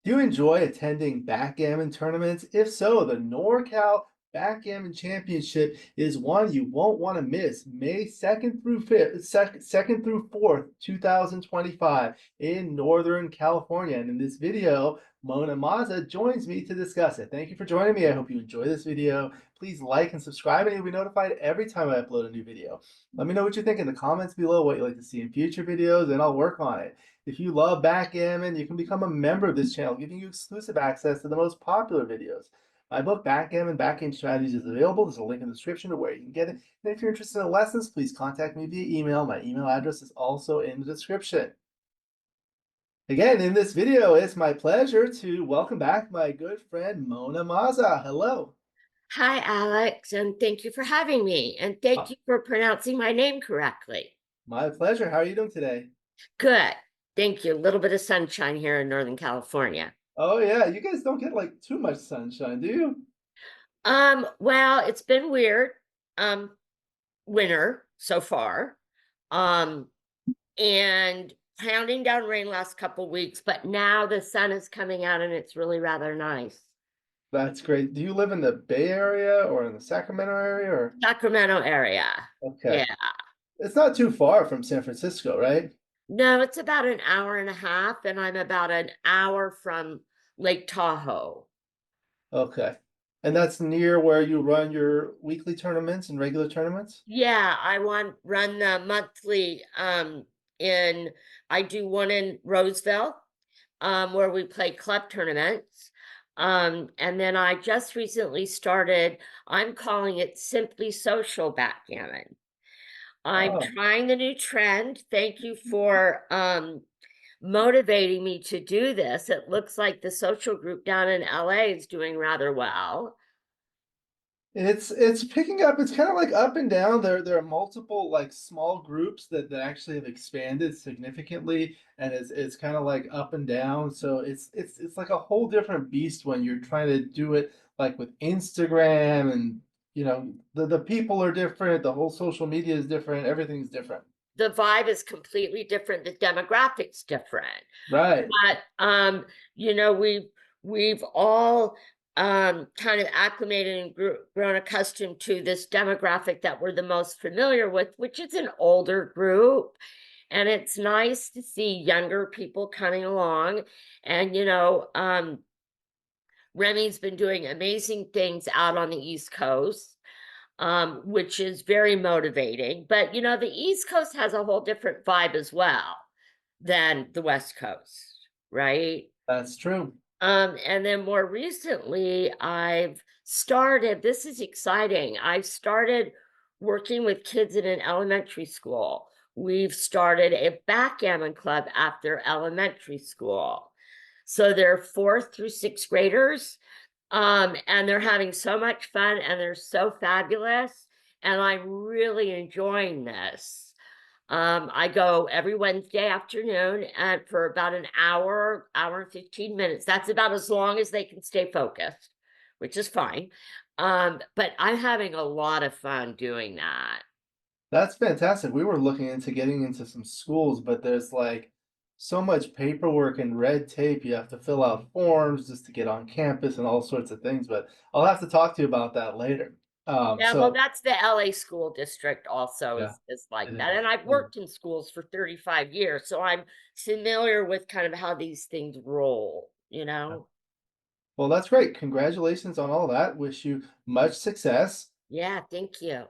Do you enjoy attending backgammon tournaments? If so, the NorCal Backgammon Championship is one you won't want to miss. May 2nd through 5th, 2nd through 4th, 2025 in Northern California. And in this video, Mona Mazza joins me to discuss it. Thank you for joining me. I hope you enjoy this video. Please like and subscribe, and you'll be notified every time I upload a new video. Let me know what you think in the comments below, what you'd like to see in future videos, and I'll work on it. If you love backgammon, you can become a member of this channel, giving you exclusive access to the most popular videos. My book, Backgammon Backgame Strategies, is available. There's a link in the description to where you can get it. And if you're interested in lessons, please contact me via email. My email address is also in the description. Again, in this video, it's my pleasure to welcome back my good friend, Mona Mazza. Hello. Hi, Alex, and thank you for having me. And Uh, thank you for pronouncing my name correctly. my pleasure. How are you doing today? Good. Thank you. A little bit of sunshine here in Northern California. Oh, yeah. You guys don't get like too much sunshine, do you? Well, it's been weird. Um, Winter so far. Um, and pounding down rain last couple weeks, but now the sun is coming out and it's really rather nice. That's great. Do you live in the Bay Area or in the Sacramento area or? Sacramento area. Okay. Yeah. It's not too far from San Francisco, right? No, it's about an hour and a half, and I'm about an hour from Lake Tahoe. Okay. And that's near where you run your weekly tournaments and regular tournaments? Yeah, I run the monthly in I do one in Roseville where we play club tournaments. And then I just recently started, I'm calling it Simply Social Backgammon. I'm Oh, trying the new trend. Thank you for motivating me to do this. It looks like the social group down in LA is doing rather well. it's picking up. It's kind of like up and down. There are multiple like small groups that actually have expanded significantly, and it's kind of like up and down. So it's like a whole different beast when you're trying to do it like with Instagram and the people are different, the whole social media is different, everything's different. The vibe is completely different, the demographics different. Right. But you know, we've all kind of acclimated and grown accustomed to this demographic that we're the most familiar with, which is an older group. And it's nice to see younger people coming along. And Remy's been doing amazing things out on the East Coast, which is very motivating. But the East Coast has a whole different vibe as well than the West Coast, right? That's true. And then more recently, I've started, this is exciting. I've started working with kids in an elementary school. We've started a backgammon club after elementary school. So they're fourth through sixth graders. And they're having so much fun and they're so fabulous. And I'm really enjoying this. I go every Wednesday afternoon and for about an hour, hour and 15 minutes. That's about as long as they can stay focused, which is fine. But I'm having a lot of fun doing that. That's fantastic. We were looking into getting into some schools, but there's like so much paperwork and red tape. You have to fill out forms just to get on campus and all sorts of things. But I'll have to talk to you about that later. Yeah, well, So that's the LA school district also yeah, is like it that. is. And I've It is. worked in schools for 35 years, so I'm familiar with kind of how these things roll, you Yeah. know? Well, that's great. Congratulations on all that. Wish you much success. Yeah, thank you.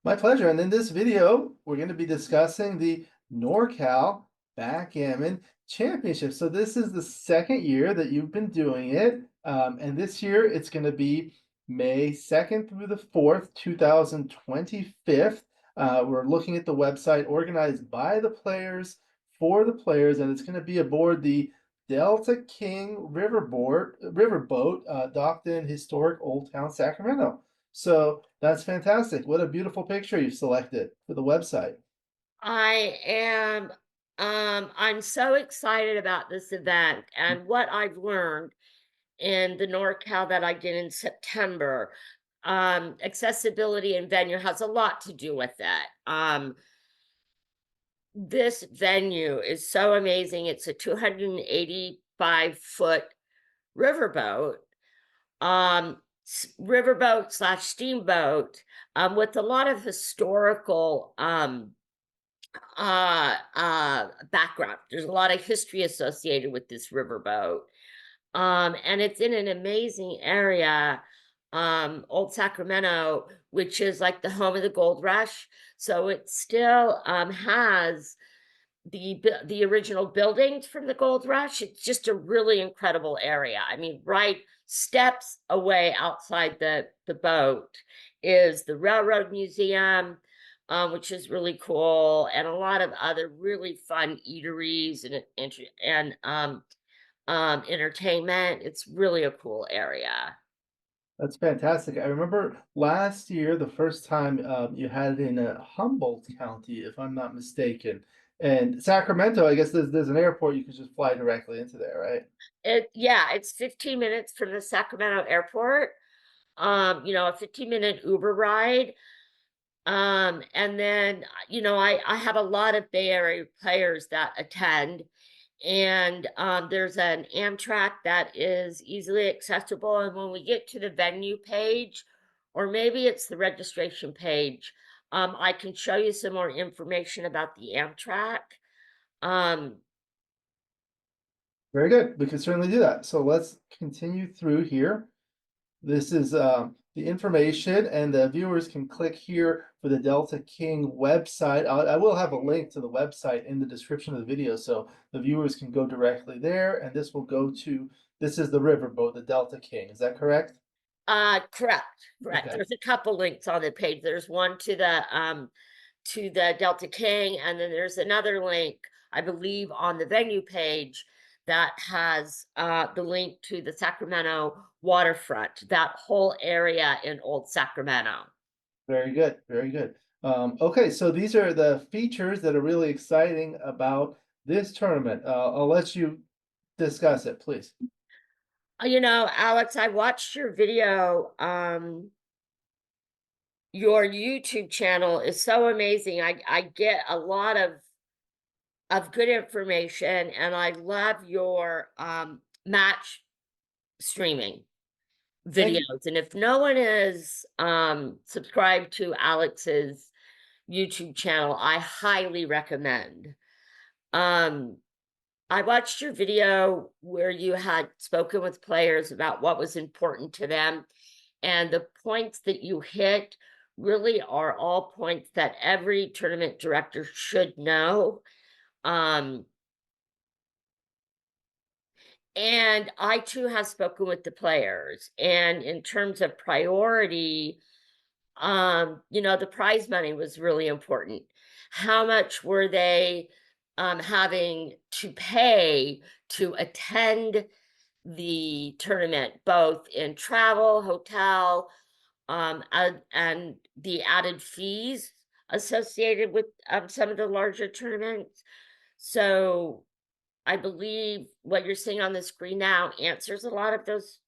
My pleasure. And in this video, we're going to be discussing the NorCal Backgammon Championships. So this is the second year that you've been doing it. And this year it's going to be May 2nd through the 4th, 2025. We're looking at the website organized by the players for the players, and it's going to be aboard the Delta King riverboat docked in historic Old Town Sacramento. So that's fantastic. What a beautiful picture you've selected for the website. I am I'm so excited about this event and what I've learned in the NorCal that I did in September. Accessibility and venue has a lot to do with it. This venue is so amazing. It's a 285-foot riverboat, riverboat slash steamboat, with a lot of historical background. There's a lot of history associated with this riverboat. And it's in an amazing area, Old Sacramento, which is like the home of the gold rush. So it still has the original buildings from the gold rush. It's just a really incredible area. I mean, right steps away outside the boat is the Railroad Museum, which is really cool, and a lot of other really fun eateries and entertainment. It's really a cool area. That's fantastic. I remember last year, the first time you had it in Humboldt County, if I'm not mistaken. And Sacramento, I guess there's an airport you could just fly directly into there, right? Yeah, it's 15 minutes from the Sacramento airport. A 15-minute Uber ride. And then, I have a lot of Bay Area players that attend, and there's an Amtrak that is easily accessible. And when we get to the venue page, or maybe it's the registration page, I can show you some more information about the Amtrak. Um, Very good. We can certainly do that. So let's continue through here. This is the information, and the viewers can click here for the Delta King website. I will have a link to the website in the description of the video, so the viewers can go directly there, and this will go to, this is the riverboat, the Delta King. Is that correct? correct, correct. Okay. There's a couple links on the page. There's one to the Delta King, and then there's another link, I believe, on the venue page that has the link to the Sacramento waterfront, that whole area in Old Sacramento. Very good. Very good. Okay, so these are the features that are really exciting about this tournament. I'll let you discuss it, please. Alex, I watched your video. Your YouTube channel is so amazing. I get a lot of good information, and I love your match streaming Thank you. videos. And if no one is subscribed to Alex's YouTube channel, I highly recommend. Um I watched your video where you had spoken with players about what was important to them, and the points that you hit really are all points that every tournament director should know. Um And I too have spoken with the players. And in terms of priority, the prize money was really important. How much were they having to pay to attend the tournament, both in travel, hotel, and the added fees associated with some of the larger tournaments? So I believe what you're seeing on the screen now answers a lot of those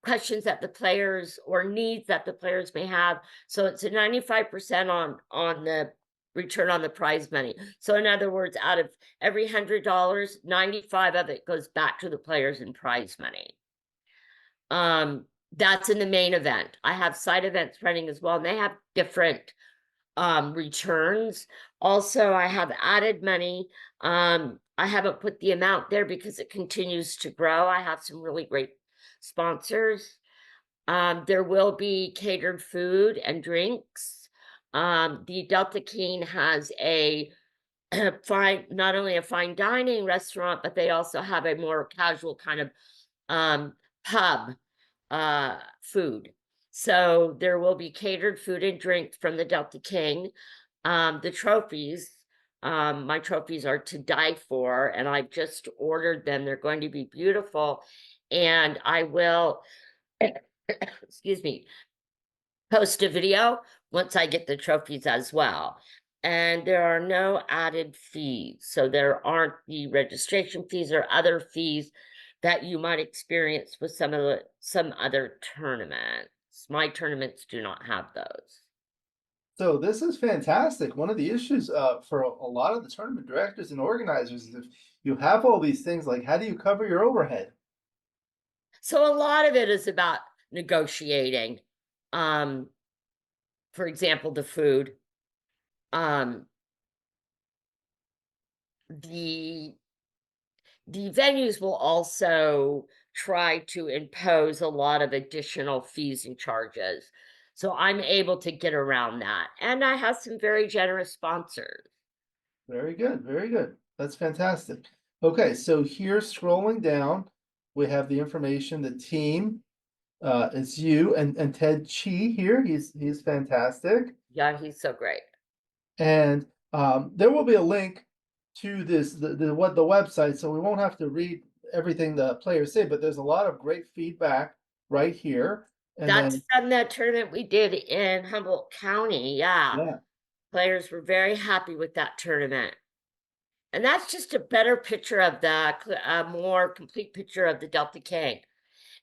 questions that the players or needs that the players may have. So it's a 95% on the return on the prize money. So in other words, out of every $100, 95 of it goes back to the players in prize money. That's in the main event. I have side events running as well, and they have different returns. Also, I have added money. I haven't put the amount there because it continues to grow. I have some really great sponsors. There will be catered food and drinks. The Delta King has a fine, not only a fine dining restaurant, but they also have a more casual kind of pub food. So there will be catered food and drink from the Delta King. The trophies, my trophies are to die for, and I've just ordered them. They're going to be beautiful, and I will, excuse me, post a video once I get the trophies as well. And there are no added fees. So there aren't the registration fees or other fees that you might experience with some other tournaments. My tournaments do not have those. So this is fantastic. One of the issues for a lot of the tournament directors and organizers is if you have all these things, like how do you cover your overhead? So a lot of it is about negotiating. Um, for example, the food. Um, the the venues will also try to impose a lot of additional fees and charges. So I'm able to get around that. And I have some very generous sponsors. Very good, very good. That's fantastic. Okay, so here scrolling down, we have the information, the team. It's you and Ted Chi here. He's fantastic. Yeah, he's so great. And there will be a link to this the website, so we won't have to read everything the players say, but there's a lot of great feedback right here. And That's then from that tournament we did in Humboldt County. Yeah. yeah, Players were very happy with that tournament. And that's just a better picture of a more complete picture of the Delta King.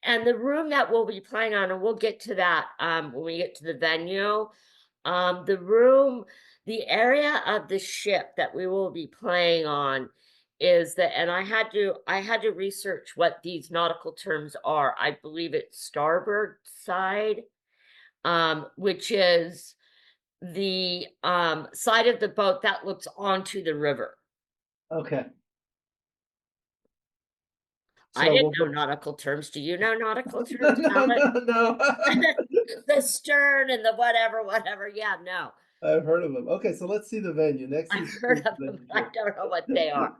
And the room that we'll be playing on, and we'll get to that when we get to the venue. The room, the area of the ship that we will be playing on is that, and I had to research what these nautical terms are. I believe it's starboard side, which is the side of the boat that looks onto the river. okay. I So didn't we'll know go. nautical terms. Do you know nautical No, terms, no, Alex? no, no. The stern and the whatever, whatever. Yeah, no. I've heard of them. Okay, so let's see the venue. Next I've is heard the of them, venue but I here. don't know what they are.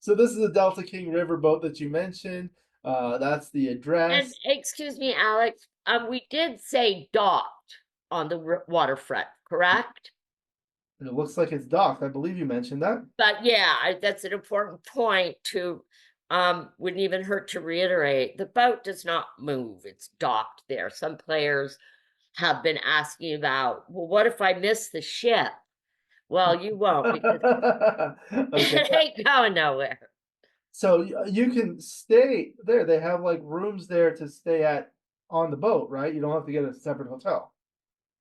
So this is the Delta King riverboat that you mentioned. That's the And address. excuse me, Alex, we did say docked on the waterfront, correct? It looks like it's docked. I believe you mentioned that. But yeah, that's an important point to wouldn't even hurt to reiterate. The boat does not move. It's docked there. Some players have been asking about, well, what if I miss the ship? Well, you won't because Okay, it ain't going nowhere. so you can stay there. They have like rooms there to stay at on the boat, right? You don't have to get a separate hotel.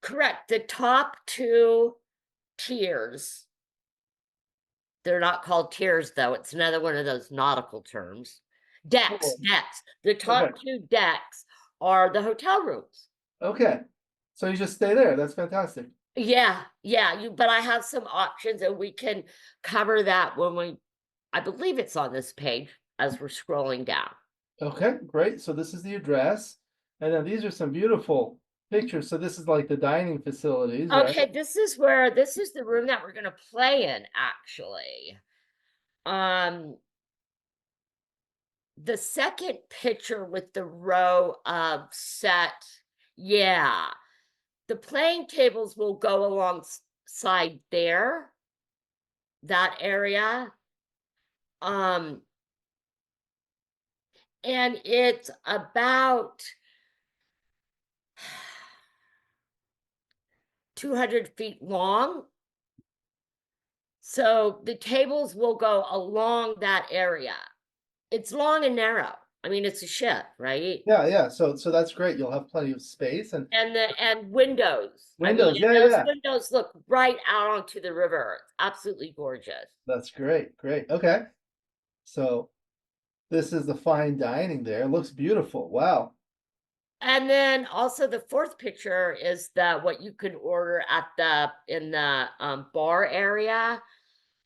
Correct. The top two tiers, they're not called tiers though. It's another one of those nautical terms. Decks, Cool. decks. The Okay. top two decks are the hotel rooms. Okay. So you just stay there. That's fantastic. Yeah, yeah, but I have some options and we can cover that when I believe it's on this page as we're scrolling down. Okay, great. So this is the address. And then these are some beautiful pictures. So this is like the dining facilities, right? Okay, this is the room that we're gonna play in actually. Um, the second picture with the row of set, yeah. The playing tables will go alongside there, that area. Um, and it's about 200 feet long. So the tables will go along that area. It's long and narrow. I mean, it's a ship, right? Yeah, yeah. So that's great. You'll have plenty of space and And windows. I mean, windows. and Yeah, those yeah. windows look right out onto the river. It's absolutely gorgeous. That's great. Great. Okay. So this is the fine dining there. It looks beautiful. Wow. And then also the fourth picture is the what you can order at the in the bar area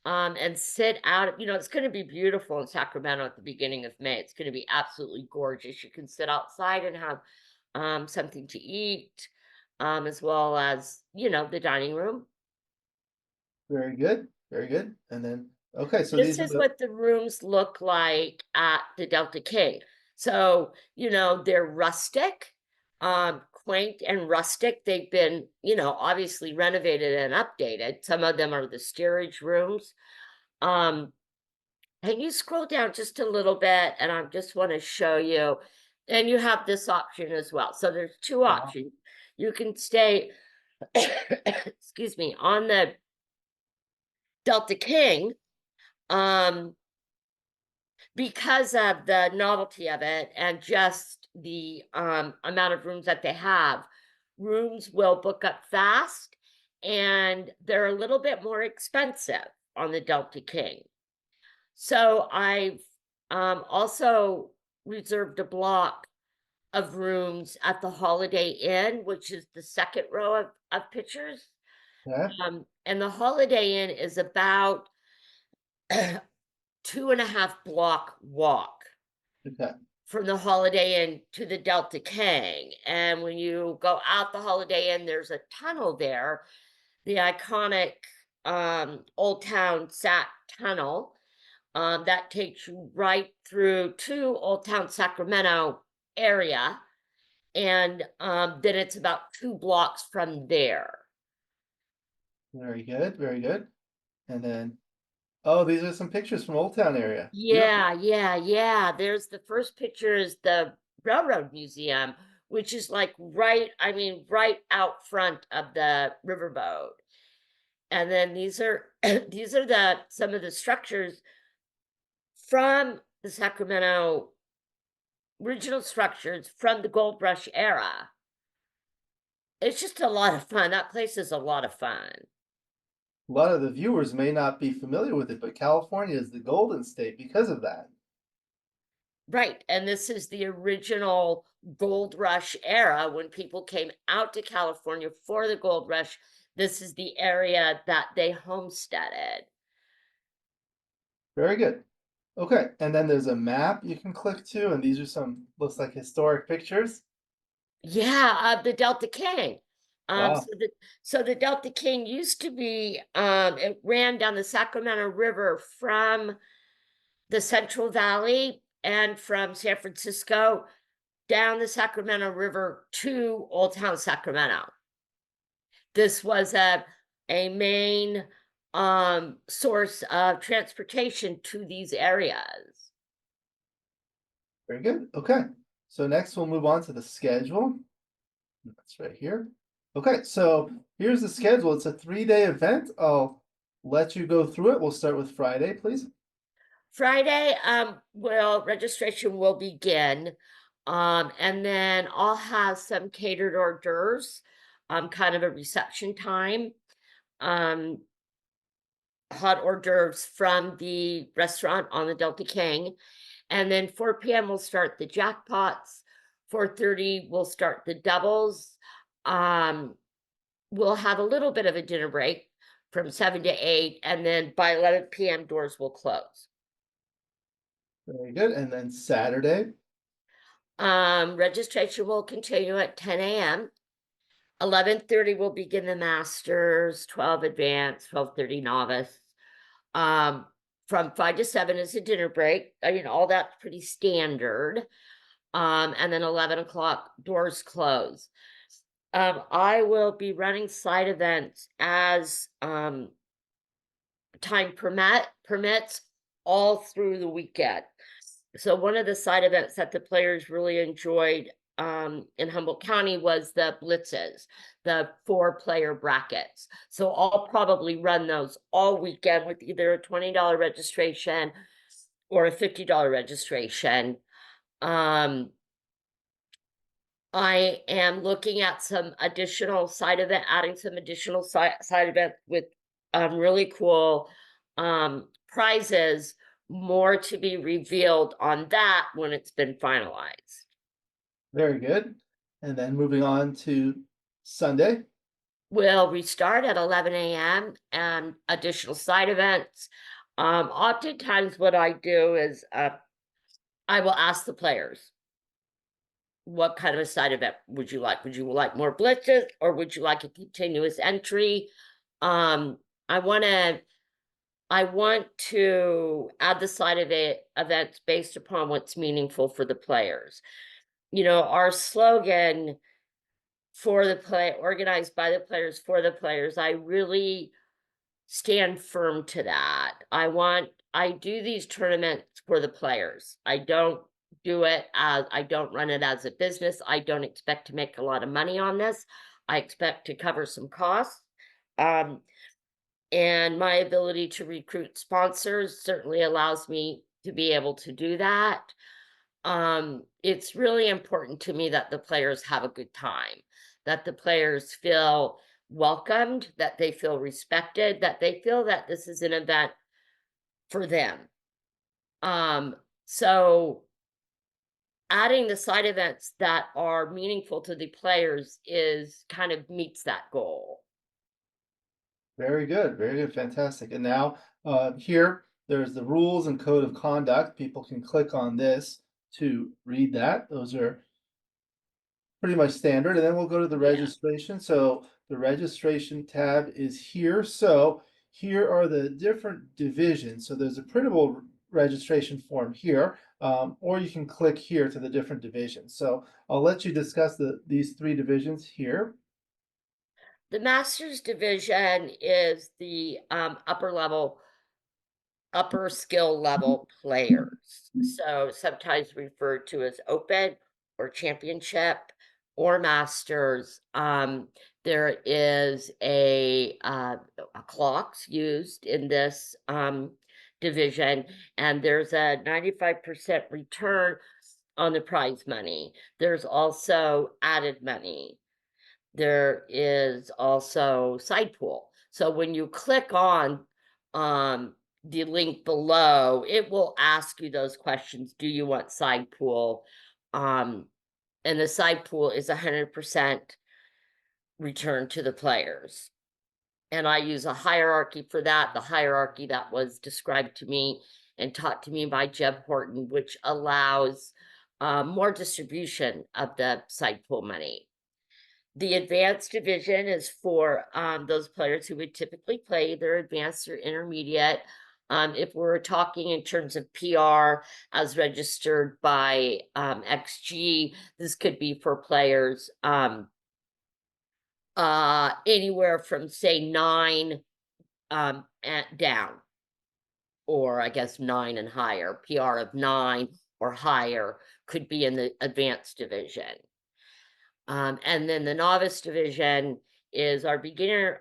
and sit out. You know, it's going to be beautiful in Sacramento at the beginning of May. It's going to be absolutely gorgeous. You can sit outside and have something to eat, as well as the dining room. Very good. Very good. And then okay, so This these are is the what the rooms look like at the Delta King. So, they're rustic, quaint and rustic. They've been, obviously renovated and updated. Some of them are the steerage rooms. Um, and you scroll down just a little bit, and I just want to show you. And you have this option as well. So there's two wow. options. You can stay, excuse me, on the Delta King. Um, because of the novelty of it and just the amount of rooms that they have, rooms will book up fast and they're a little bit more expensive on the Delta King. So I've also reserved a block of rooms at the Holiday Inn, which is the second row of pictures. Okay. And the Holiday Inn is about 2.5 block walk Okay. from the Holiday Inn to the Delta King. And when you go out the Holiday Inn, there's a tunnel there, the iconic Old Town Sac Tunnel, that takes you right through to Old Town Sacramento area. And then it's about 2 blocks from there. Very good. Very good. And then, oh, these are some pictures from Old Town area. Beautiful. Yeah, yeah, yeah. There's the first picture is the Railroad Museum, which is like right, I mean, right out front of the riverboat. And then these are these are the some of the structures from the Sacramento original structures from the Gold Rush era. It's just a lot of fun. That place is a lot of fun. A lot of the viewers may not be familiar with it, but California is the Golden State because of that. Right. And this is the original gold rush era when people came out to California for the gold rush. This is the area that they homesteaded. Very good. Okay, and then there's a map you can click to, and these are some, looks like historic pictures. Yeah, the Delta King. Wow, So the Delta King used to be it ran down the Sacramento River from the Central Valley and from San Francisco down the Sacramento River to Old Town Sacramento. This was a main source of transportation to these areas. very good. Okay, so next we'll move on to the schedule. That's right here. Okay, so here's the schedule. It's a 3-day event. I'll let you go through it. We'll start with Friday, please. Friday, registration will begin. And then I'll have some catered hors d'oeuvres, kind of a reception time. Um, hot hors d'oeuvres from the restaurant on the Delta King. And then 4 p.m. we'll start the jackpots. 4:30 we'll start the doubles. We'll have a little bit of a dinner break from 7 to 8, and then by 11 p.m. doors will close. Very good. And then Saturday. Registration will continue at 10 a.m. 11:30 will begin the masters, 12 advanced, 12:30 novice. Um, from 5 to 7 is a dinner break. I mean, all that's pretty standard. And then 11 o'clock doors close. I will be running side events as time permits all through the weekend. So one of the side events that the players really enjoyed in Humboldt County was the blitzes, the 4-player brackets. So I'll probably run those all weekend with either a $20 registration or a $50 registration. I am looking at some additional side event, adding some additional side event with really cool prizes, more to be revealed on that when it's been finalized. Very good. And then moving on to Sunday. We'll restart at 11 a.m. and additional side events. Oftentimes what I do is I will ask the players, what kind of a side event would you like? Would you like more blitzes or would you like a continuous entry? I want to add the side of it events based upon what's meaningful for the players. You know, our slogan for the play, organized by the players for the players, I really stand firm to that. I do these tournaments for the players. I don't run it as a business. I don't expect to make a lot of money on this. I expect to cover some costs. And my ability to recruit sponsors certainly allows me to be able to do that. It's really important to me that the players have a good time, that the players feel welcomed, that they feel respected, that they feel that this is an event for them. So adding the side events that are meaningful to the players is kind of meets that goal. Very good, fantastic. And now here, there's the rules and code of conduct. People can click on this to read that. Those are pretty much standard. And then we'll go to the Yeah. registration. So the registration tab is here. So here are the different divisions. So there's a printable registration form here, or you can click here to the different divisions. So I'll let you discuss these three divisions here. The Masters division is the upper skill level players. So sometimes referred to as open or championship or masters. There is a clocks used in this division, and there's a 95% return on the prize money. There's also added money. There is also side pool. So when you click on the link below, it will ask you those questions. Do you want side pool? And the side pool is 100% return to the players. And I use a hierarchy for that, the hierarchy that was described to me and taught to me by Jeb Horton, which allows more distribution of the side pool money. The advanced division is for those players who would typically play either advanced or intermediate. If we're talking in terms of PR as registered by XG, this could be for players anywhere from, say, 9 down, or I guess 9 and higher. PR of 9 or higher could be in the advanced division. And then the novice division is our beginner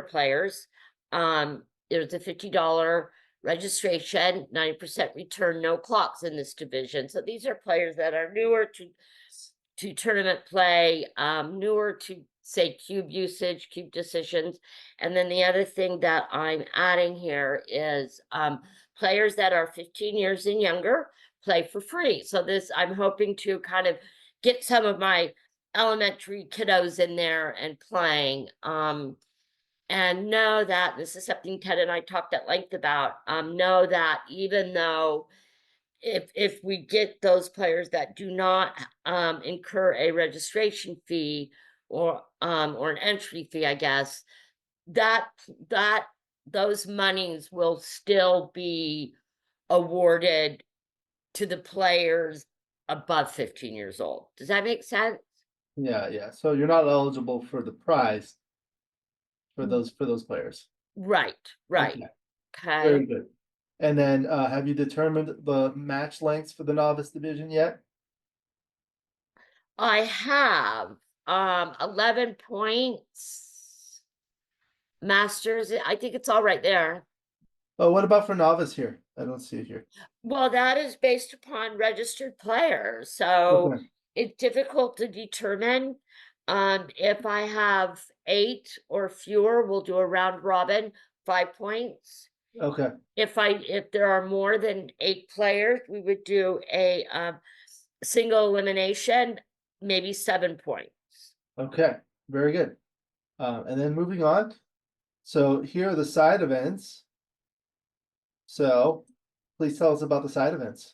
players. There's a $50 registration, 90% return, no clocks in this division. So these are players that are newer to tournament play, newer to, say, cube usage, cube decisions. And then the other thing that I'm adding here is players that are 15 years and younger play for free. So this, I'm hoping to kind of get some of my elementary kiddos in there and playing. And know that this is something Ted and I talked at length about. Know that even though if we get those players that do not incur a registration fee or an entry fee, I guess, that those monies will still be awarded to the players above 15 years old. Does that make sense? Yeah. So you're not eligible for the prize for those players. Right. Okay, Okay. very good. And then have you determined the match lengths for the novice division yet? I have 11 points. Masters, I think it's all right there. Oh, what about for novice here? I don't see it here. Well, that is based upon registered players, so Okay, it's difficult to determine. If I have 8 or fewer, we'll do a round robin, 5 points. okay, If there are more than 8 players, we would do a single elimination, maybe 7 points. okay, very good. And then moving on. So here are the side events. So please tell us about the side events.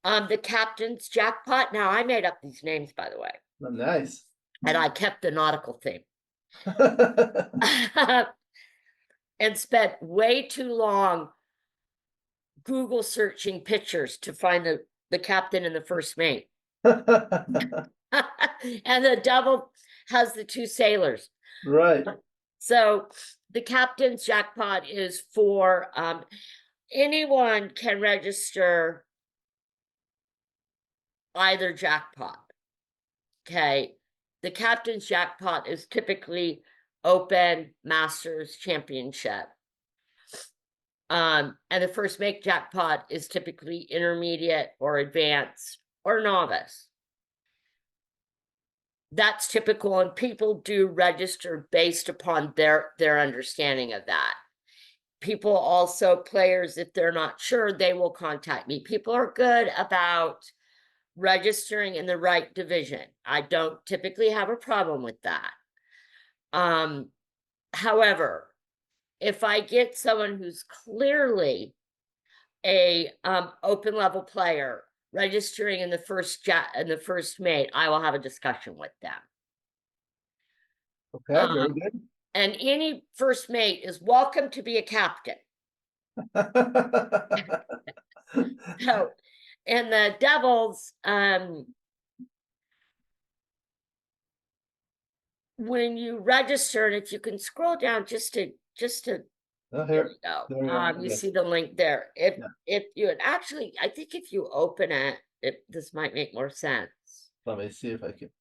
The captain's jackpot. Now I made up these names, by the way, Oh, nice. and I kept the nautical theme. And spent way too long Google searching pictures to find the captain and the first mate. And the double has the 2 sailors. Right. So the captain's jackpot is for anyone can register either jackpot. Okay. The captain's jackpot is typically open, masters, championship. And the first make jackpot is typically intermediate or advanced or novice. That's typical, and people do register based upon their understanding of that. People also, players, if they're not sure, they will contact me. People are good about registering in the right division. I don't typically have a problem with that. However, if I get someone who's clearly a open level player registering in the first mate, I will have a discussion with them. Okay, very good. And any first mate is welcome to be a captain. So, and the Devils, when you register, and if you can scroll down just to Oh, there here, we go. there we are. You Yes. see the link there. If Yeah. if you and actually, I think if you open it, this might make more sense Let me see if I can.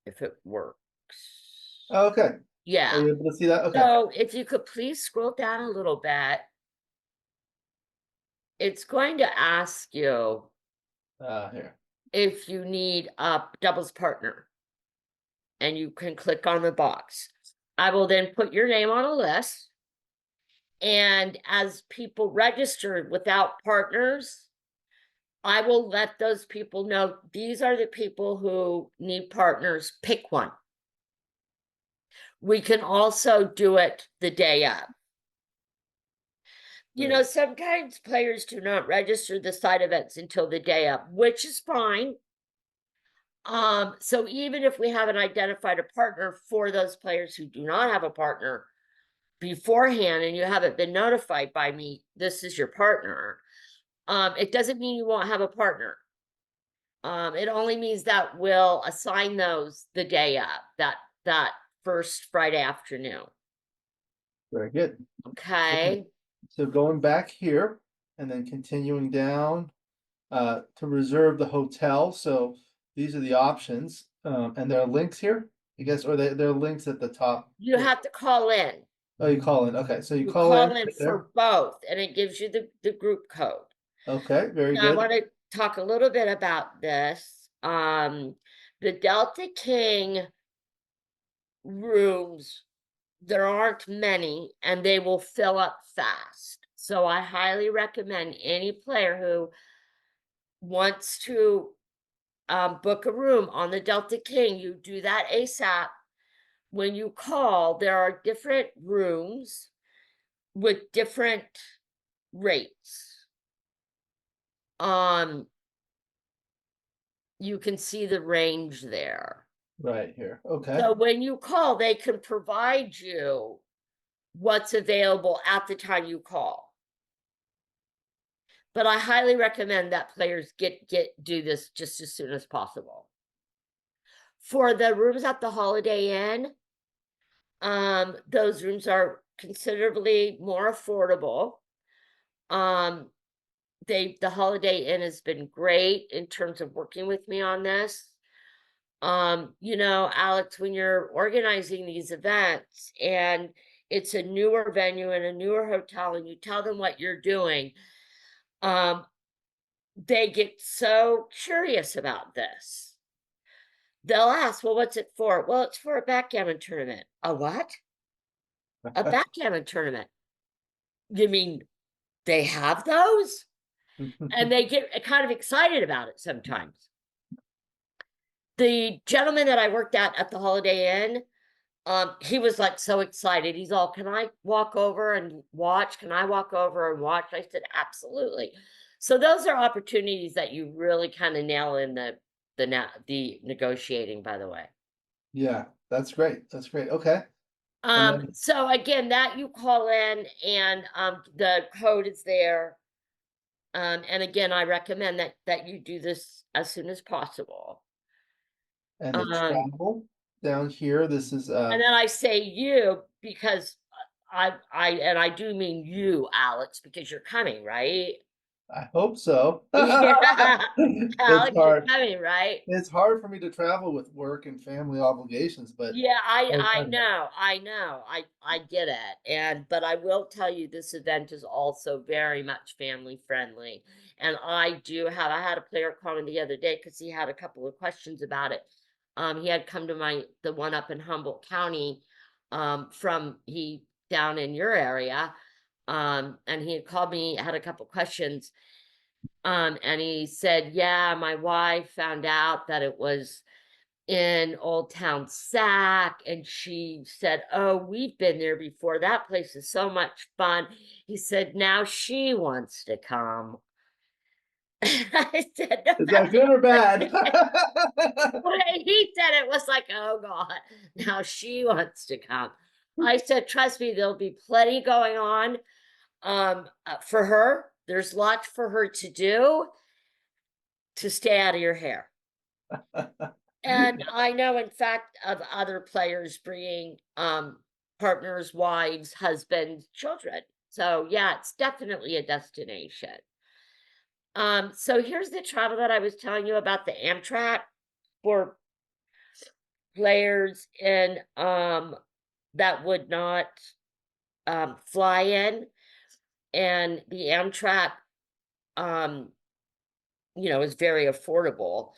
if it works. Oh, okay. Are Yeah. you able to see that? Okay. So if you could please scroll down a little bit, it's going to ask you Here. if you need a doubles partner, and you can click on the box. I will then put your name on a list. And as people register without partners, I will let those people know these are the people who need partners. Pick one. We can also do it the day of. You know, Great. sometimes players do not register the side events until the day of, which is fine. So even if we haven't identified a partner for those players who do not have a partner beforehand and you haven't been notified by me, this is your partner. It doesn't mean you won't have a partner. It only means that we'll assign those the day of that first Friday afternoon. Very good. Okay. So going back here and then continuing down to reserve the hotel. So these are the options. And there are links here, I guess, or there are links at the top. You have to call in. Oh, you call in. Okay, so you You call in call in right there. for both, and it gives you the group code. Okay, very Now, I good. want to talk a little bit about this. The Delta King rooms, there aren't many, and they will fill up fast. So I highly recommend any player who wants to book a room on the Delta King, you do that ASAP. When you call, there are different rooms with different rates. You can see the range there. Right here. Okay. So when you call, they can provide you what's available at the time you call. But I highly recommend that players do this just as soon as possible. For the rooms at the Holiday Inn, those rooms are considerably more affordable. The Holiday Inn has been great in terms of working with me on this. You know, Alex, when you're organizing these events and it's a newer venue and a newer hotel and you tell them what you're doing, they get so curious about this. They'll ask, well, what's it for? Well, it's for a backgammon tournament. A what? A backgammon tournament. You mean they have those? And they get kind of excited about it sometimes. The gentleman that I worked at the Holiday Inn, he was like so excited. He's all, can I walk over and watch? Can I walk over and watch? I said, absolutely. So those are opportunities that you really kind of nail in the negotiating, by the way. Yeah, that's great. That's great. Okay. And then So again, that you call in and the code is there. And again, I recommend that you do this as soon as possible. and the Um, travel down here. This is and then I say you because I do mean you, Alex, because you're coming, right? I hope so. Yeah, It's Alex, you're hard. coming, right? It's hard for me to travel with work and family obligations, but Yeah, oh, I know, I get it. But I will tell you this event is also very much family friendly. And I had a player call me the other day because he had a couple of questions about it. He had come to the one up in Humboldt County, from he down in your area. And he had called me, had a couple questions. And he said, yeah, my wife found out that it was in Old Town Sac, and she said, oh, we've been there before. That place is so much fun. He said, now she wants to come. I said, no, Is that that's good or bad? when he said it was like, oh God, now she wants to come. I said, trust me, there'll be plenty going on for her. There's lots for her to do to stay out of your hair. And I know, in fact, of other players bringing partners, wives, husbands, children. So yeah, it's definitely a destination. So here's the travel that I was telling you about, the Amtrak for players in that would not fly in, and the Amtrak um is very affordable,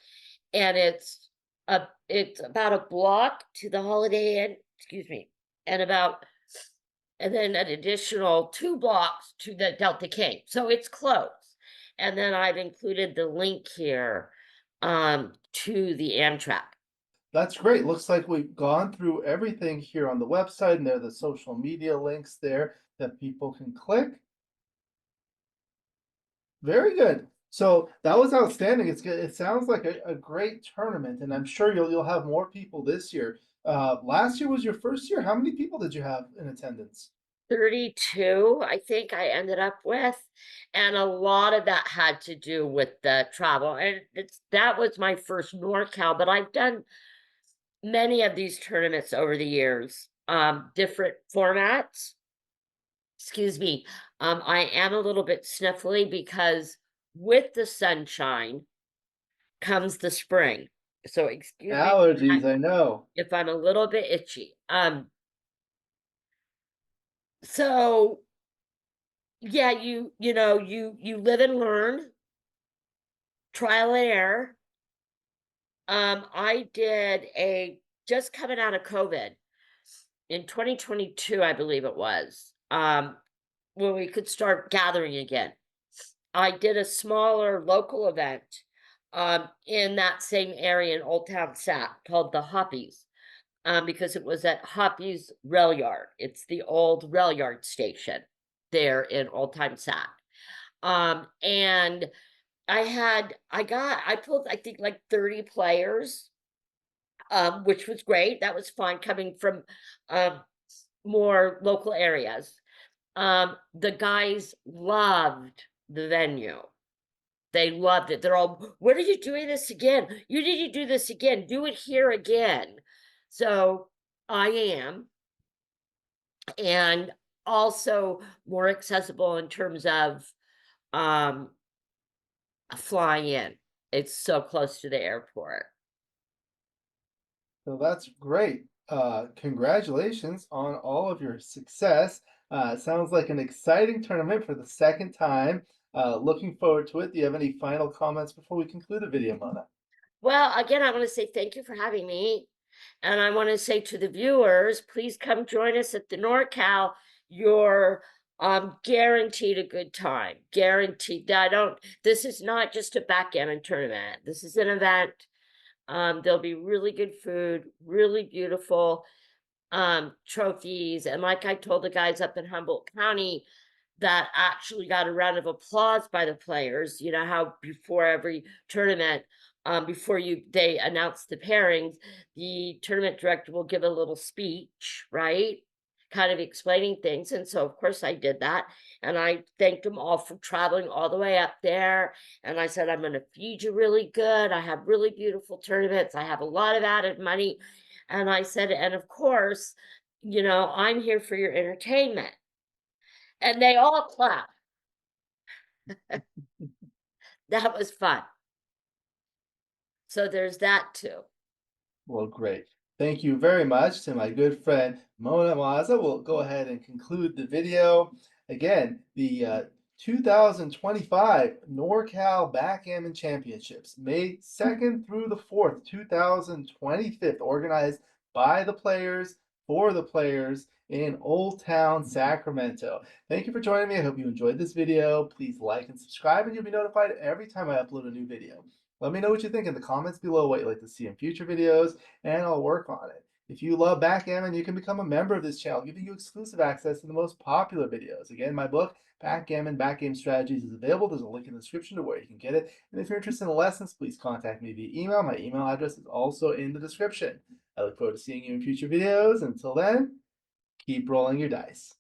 and it's about a block to the Holiday Inn, excuse me, and then an additional 2 blocks to the Delta King. So it's close. And then I've included the link here to the Amtrak. That's great. Looks like we've gone through everything here on the website, and there are the social media links there that people can click. Very good. So that was outstanding. It's good. It sounds like a great tournament, and I'm sure you'll have more people this year. Last year was your first year. How many people did you have in attendance? 32, I think I ended up with, and a lot of that had to do with the travel. And that was my first NorCal, but I've done many of these tournaments over the years, different formats. Excuse me. I am a little bit sniffly because with the sunshine comes the spring. So excuse me Allergies, I know. if I'm a little bit itchy. So yeah, you live and learn, trial and error. I did a just coming out of COVID in 2022, I believe it was, when we could start gathering again. I did a smaller local event in that same area in Old Town Sac called the Hoppies, because it was at Hoppy's Rail Yard. It's the old rail yard station there in Old Time Sac. And I pulled, I think, like 30 players, which was great. That was fun coming from um, more local areas. The guys loved the venue. They loved it. They're all, "When are you doing this again? You need to do this again. Do it here again." So I am, and also more accessible in terms of um flying in. It's so close to the airport. So that's great. Congratulations on all of your success. Sounds like an exciting tournament for the second time. Looking forward to it. Do you have any final comments before we conclude the video, Mona? Well, again, I want to say thank you for having me. And I want to say to the viewers, please come join us at the NorCal. You're guaranteed a good time. Guaranteed. This is not just a backgammon tournament. This is an event. There'll be really good food, really beautiful trophies. And like I told the guys up in Humboldt County, that actually got a round of applause by the players. You know how before every tournament, before they announce the pairings, the tournament director will give a little speech, right? Kind of explaining things. And so, of course, I did that. And I thanked them all for traveling all the way up there. And I said, I'm going to feed you really good. I have really beautiful tournaments. I have a lot of added money. And I said, and of course, I'm here for your entertainment. And they all clapped. That was fun. So there's that too. Well, great. Thank you very much to my good friend Mona Mazza. We'll go ahead and conclude the video. Again, the 2025 NorCal Backgammon Championships, May 2nd through the 4th, 2025, organized by the players for the players in Old Town, Sacramento. Thank you for joining me. I hope you enjoyed this video. Please like and subscribe, and you'll be notified every time I upload a new video. Let me know what you think in the comments below, what you'd like to see in future videos, and I'll work on it. If you love backgammon, you can become a member of this channel, giving you exclusive access to the most popular videos. Again, my book, Backgammon Backgame Strategies, is available. There's a link in the description to where you can get it. And if you're interested in lessons, please contact me via email. My email address is also in the description. I look forward to seeing you in future videos. Until then, keep rolling your dice.